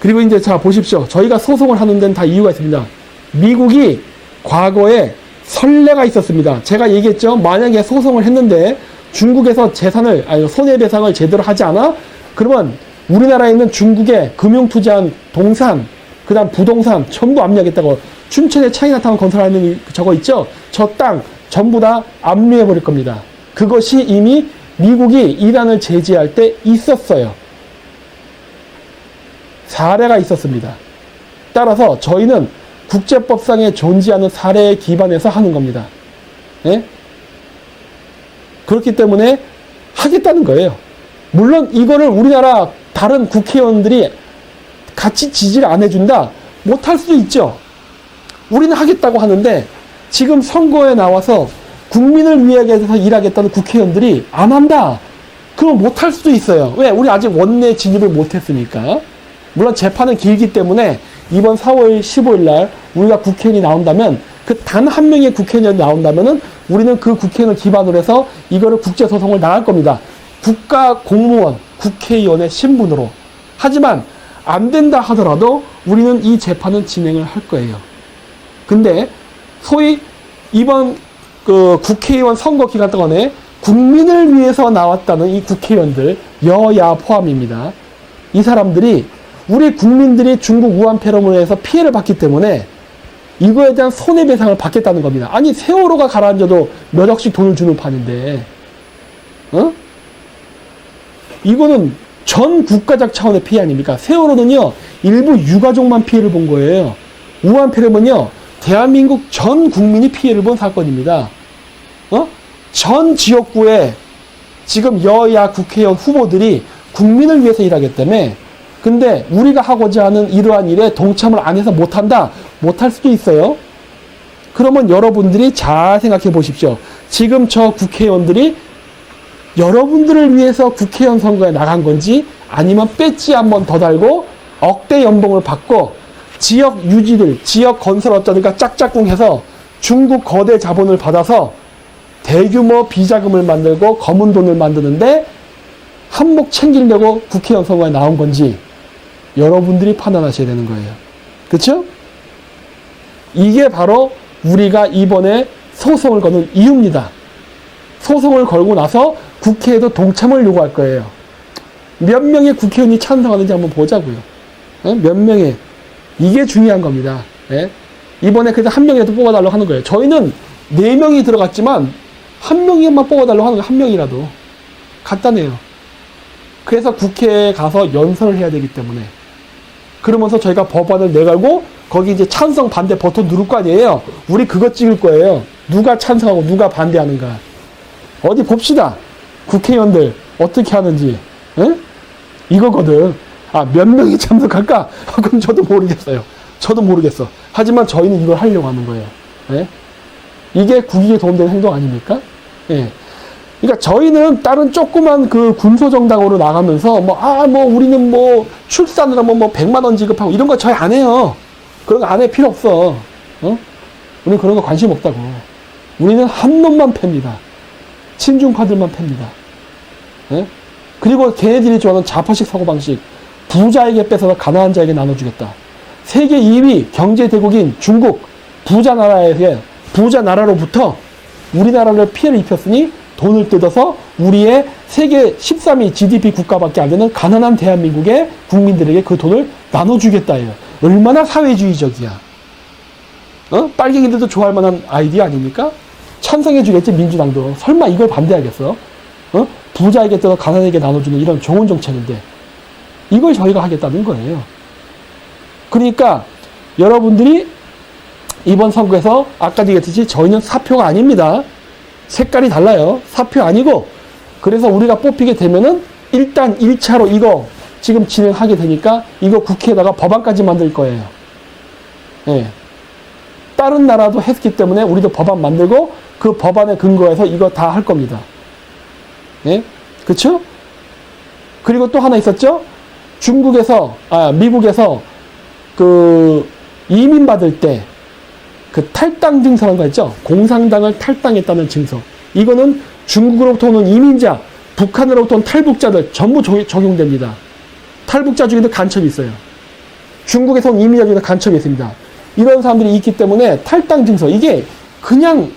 그리고 이제 자 보십시오. 저희가 소송을 하는 데는 다 이유가 있습니다. 미국이 과거에 선례가 있었습니다. 제가 얘기했죠. 만약에 소송을 했는데 중국에서 재산을 손해배상을 제대로 하지 않아? 그러면 우리나라에 있는 중국의 금융투자한 동산, 그 다음 부동산 전부 압류하겠다고. 춘천에 차이나타운 건설하는 저거 있죠? 저 땅 전부 다 압류해버릴 겁니다. 그것이 이미 미국이 이란을 제재할 때 있었어요. 사례가 있었습니다. 따라서 저희는 국제법상에 존재하는 사례에 기반해서 하는 겁니다. 예? 그렇기 때문에 하겠다는 거예요. 물론 이거를 우리나라 다른 국회의원들이 같이 지지를 안 해준다? 못할 수도 있죠. 우리는 하겠다고 하는데 지금 선거에 나와서 국민을 위해서 일하겠다는 국회의원들이 안 한다. 그럼 못할 수도 있어요. 왜? 우리 아직 원내 진입을 못했으니까. 물론 재판은 길기 때문에 이번 4월 15일 날 우리가 국회의원이 나온다면 그 단 한 명의 국회의원이 나온다면은 우리는 그 국회의원을 기반으로 해서 이거를 국제소송을 나갈 겁니다. 국가공무원, 국회의원의 신분으로. 하지만 안 된다 하더라도 우리는 이 재판은 진행을 할 거예요. 근데 소위 이번 그 국회의원 선거 기간 동안에 국민을 위해서 나왔다는 이 국회의원들, 여야 포함입니다. 이 사람들이 우리 국민들이 중국 우한 폐렴으로 해서 피해를 받기 때문에 이거에 대한 손해배상을 받겠다는 겁니다. 아니 세월호가 가라앉아도 몇 억씩 돈을 주는 판인데 어? 이거는 전 국가적 차원의 피해 아닙니까? 세월호는요 일부 유가족만 피해를 본 거예요. 우한 폐렴은요 대한민국 전 국민이 피해를 본 사건입니다. 전 지역구에 지금 여야 국회의원 후보들이 국민을 위해서 일하기 때문에 근데 우리가 하고자 하는 이러한 일에 동참을 안 해서 못한다? 못할 수도 있어요. 그러면 여러분들이 잘 생각해 보십시오. 지금 저 국회의원들이 여러분들을 위해서 국회의원 선거에 나간 건지 아니면 배지 한 번 더 달고 억대 연봉을 받고 지역 유지들, 지역 건설업자들과 짝짝꿍해서 중국 거대 자본을 받아서 대규모 비자금을 만들고 검은 돈을 만드는데 한몫 챙기려고 국회의원 선거에 나온 건지 여러분들이 판단하셔야 되는 거예요. 그렇죠? 이게 바로 우리가 이번에 소송을 거는 이유입니다. 소송을 걸고 나서 국회에도 동참을 요구할 거예요. 몇 명의 국회의원이 찬성하는지 한번 보자고요. 몇 명의. 이게 중요한 겁니다. 이번에 그래서 한 명이라도 뽑아달라고 하는 거예요. 저희는 4명이 들어갔지만 한 명이만 뽑아달라고 하는 거예요. 한 명이라도. 간단해요. 그래서 국회에 가서 연설을 해야 되기 때문에. 그러면서 저희가 법안을 내걸고 거기 이제 찬성 반대 버튼 누를 거 아니에요. 우리 그거 찍을 거예요. 누가 찬성하고 누가 반대하는가. 어디 봅시다. 국회의원들 어떻게 하는지. 이거거든. 몇 명이 참석할까? 그럼 저도 모르겠어요. 저도 모르겠어. 하지만 저희는 이걸 하려고 하는 거예요. 이게 국익에 도움되는 행동 아닙니까? 그러니까 저희는 다른 조그만 그 군소정당으로 나가면서 우리는 출산을 하면 100만 원 지급하고 이런 거 저희 안 해요. 그런 거 안 해. 필요 없어. 우리는 그런 거 관심 없다고. 우리는 한 놈만 팹니다. 친중파들만 팹니다. 그리고 걔네들이 좋아하는 자파식 사고방식. 부자에게 뺏어서 가난한 자에게 나눠주겠다. 세계 2위 경제대국인 중국 부자 나라로부터 우리나라를 피해를 입혔으니 돈을 뜯어서 우리의 세계 13위 GDP 국가밖에 안 되는 가난한 대한민국의 국민들에게 그 돈을 나눠주겠다예요. 얼마나 사회주의적이야. 빨갱이들도 좋아할 만한 아이디어 아닙니까? 찬성해주겠지 민주당도. 설마 이걸 반대하겠어? 부자에게 뜯어 가난에게 나눠주는 이런 좋은 정책인데 이걸 저희가 하겠다는 거예요. 그러니까 여러분들이 이번 선거에서 아까 얘기했듯이 저희는 사표가 아닙니다. 색깔이 달라요. 사표 아니고 그래서 우리가 뽑히게 되면은 일단 1차로 이거 지금 진행하게 되니까 이거 국회에다가 법안까지 만들 거예요. 다른 나라도 했기 때문에 우리도 법안 만들고 그 법안에 근거해서 이거 다 할 겁니다. 그쵸? 그리고 또 하나 있었죠? 미국에서 그 이민 받을 때 그 탈당 증서라는 거 있죠? 공산당을 탈당했다는 증서. 이거는 중국으로부터 오는 이민자, 북한으로부터 온 탈북자들 전부 적용됩니다. 탈북자 중에도 간첩이 있어요. 중국에서 온 이민자 중에 간첩이 있습니다. 이런 사람들이 있기 때문에 탈당 증서, 이게 그냥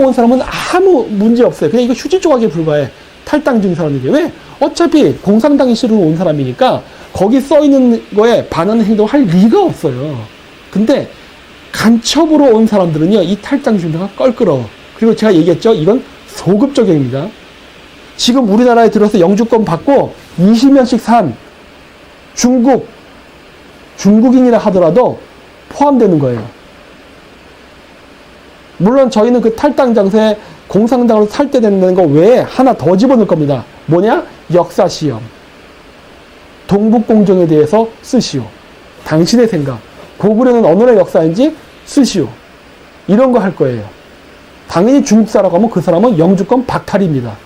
온 사람은 아무 문제 없어요. 그냥 이거 휴지 조각에 불과해. 탈당 증서라는 게. 왜? 어차피 공산당이 싫어서 온 사람이니까 거기 써 있는 거에 반하는 행동을 할 리가 없어요. 근데 간첩으로 온 사람들은요, 이 탈당 증서가 껄끄러워. 그리고 제가 얘기했죠. 이건 소급 적용입니다. 지금 우리나라에 들어서 영주권 받고 20년씩 산 중국인이라 하더라도 포함되는 거예요. 물론 저희는 그 탈당 장소에 공산당으로 탈퇴되는 거 외에 하나 더 집어넣을 겁니다. 뭐냐? 역사시험. 동북공정에 대해서 쓰시오. 당신의 생각. 고구려는 어느 나라의 역사인지 쓰시오. 이런 거 할 거예요. 당연히 중국사라고 하면 그 사람은 영주권 박탈입니다.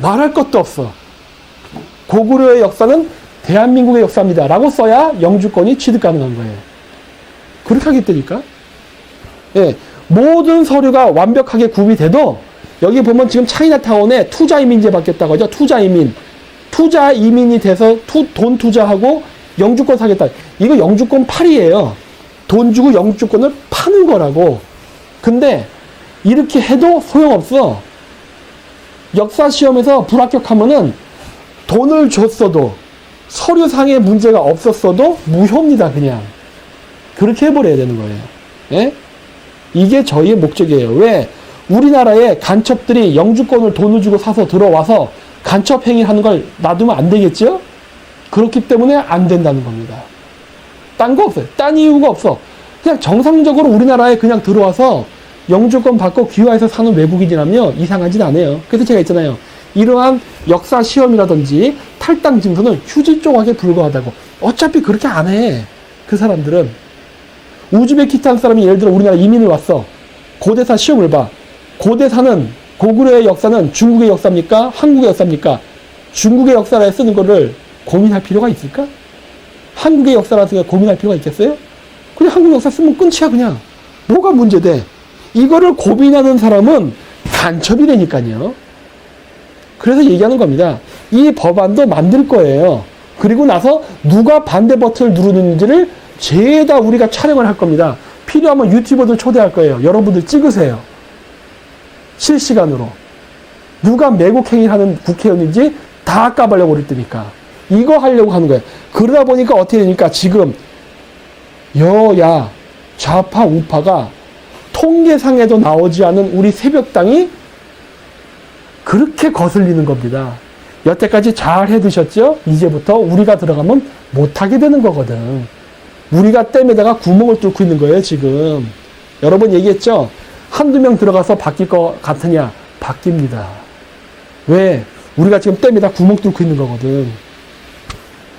말할 것도 없어. 고구려의 역사는 대한민국의 역사입니다. 라고 써야 영주권이 취득 가능한 거예요. 그렇게 하겠다니까? 예. 모든 서류가 완벽하게 구비돼도 여기 보면 지금 차이나타운에 투자이민제 받겠다고 하죠. 투자이민이 돼서 돈 투자하고 영주권 사겠다. 이거 영주권 팔이에요. 돈 주고 영주권을 파는 거라고. 근데 이렇게 해도 소용없어. 역사시험에서 불합격하면은 돈을 줬어도 서류상의 문제가 없었어도 무효입니다. 그냥. 그렇게 해버려야 되는 거예요. 예? 이게 저희의 목적이에요. 왜? 우리나라에 간첩들이 영주권을 돈을 주고 사서 들어와서 간첩 행위하는 걸 놔두면 안 되겠죠? 그렇기 때문에 안 된다는 겁니다. 딴 거 없어요. 딴 이유가 없어. 그냥 정상적으로 우리나라에 그냥 들어와서 영주권 받고 귀화해서 사는 외국인이라면 이상하진 않아요. 그래서 제가 했잖아요. 이러한 역사 시험이라든지 탈당 증서는 휴지 조각에 불과하다고. 어차피 그렇게 안 해. 그 사람들은. 우즈베키스탄 사람이 예를 들어 우리나라 이민을 왔어. 고대사 시험을 봐. 고구려의 역사는 중국의 역사입니까? 한국의 역사입니까? 중국의 역사를 쓰는 거를 고민할 필요가 있을까? 한국의 역사라 쓰는 거 고민할 필요가 있겠어요? 그냥 한국 역사 쓰면 끝이야 그냥. 뭐가 문제돼? 이거를 고민하는 사람은 간첩이 되니까요. 그래서 얘기하는 겁니다. 이 법안도 만들 거예요. 그리고 나서 누가 반대 버튼을 누르는지를 죄다 우리가 촬영을 할 겁니다. 필요하면 유튜버들 초대할 거예요. 여러분들 찍으세요. 실시간으로. 누가 매국행위를 하는 국회의원인지 다 까발려 버릴 테니까. 이거 하려고 하는 거예요. 그러다 보니까 어떻게 되니까 지금 여야 좌파 우파가 통계상에도 나오지 않은 우리 새벽당이 그렇게 거슬리는 겁니다. 여태까지 잘 해두셨죠? 이제부터 우리가 들어가면 못하게 되는 거거든. 우리가 댐에다가 구멍을 뚫고 있는 거예요, 지금. 여러분 얘기했죠? 한두 명 들어가서 바뀔 것 같으냐? 바뀝니다. 왜? 우리가 지금 댐에다 구멍 뚫고 있는 거거든.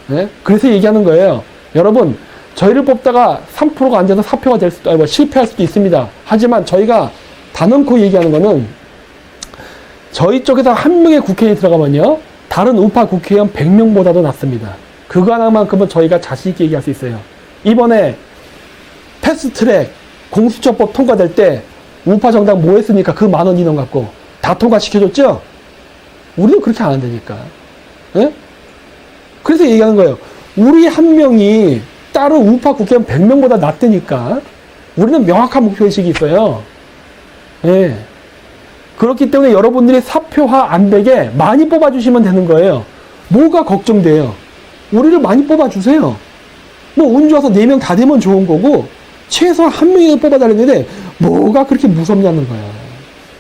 네? 그래서 얘기하는 거예요. 여러분, 저희를 뽑다가 3%가 안 돼서 사표가 될 수도, 아니, 실패할 수도 있습니다. 하지만 저희가 단언코 얘기하는 거는 저희 쪽에서 한 명의 국회의원이 들어가면요, 다른 우파 국회의원 100명보다도 낫습니다. 그거 하나만큼은 저희가 자신있게 얘기할 수 있어요. 이번에 패스트트랙 공수처법 통과될 때 우파 정당 뭐 했습니까? 그 많은 인원 갖고 다 통과시켜줬죠? 우리는 그렇게 안 한다니까. 네? 그래서 얘기하는 거예요. 우리 한 명이 다른 우파 국회의원 100명보다 낫다니까. 우리는 명확한 목표의식이 있어요. 네. 그렇기 때문에 여러분들이 사표화 안 되게 많이 뽑아주시면 되는 거예요. 뭐가 걱정돼요? 우리를 많이 뽑아주세요. 뭐 운 좋아서 4명 다 되면 좋은 거고 최소한 한 명이라도 뽑아달라는데 뭐가 그렇게 무섭냐는 거야.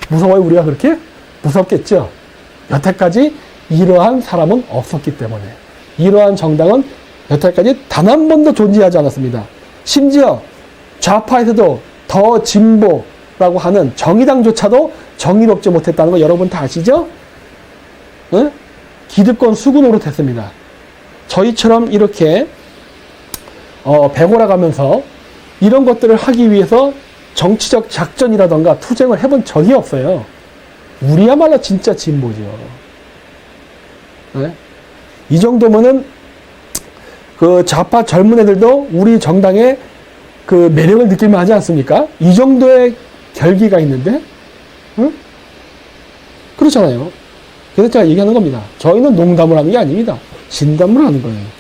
무서워요 우리가 그렇게? 무섭겠죠. 여태까지 이러한 사람은 없었기 때문에. 이러한 정당은 여태까지 단 한 번도 존재하지 않았습니다. 심지어 좌파에서도 더 진보라고 하는 정의당조차도 정의롭지 못했다는 거 여러분 다 아시죠? 응? 기득권 수구 노릇했습니다. 저희처럼 이렇게 배골아가면서 이런 것들을 하기 위해서 정치적 작전이라던가 투쟁을 해본 적이 없어요. 우리야말로 진짜 진보죠. 네? 이 정도면은 그 좌파 젊은 애들도 우리 정당의 그 매력을 느낄만 하지 않습니까? 이 정도의 결기가 있는데, 응? 그렇잖아요. 그래서 제가 얘기하는 겁니다. 저희는 농담을 하는 게 아닙니다. 진담을 하는 거예요.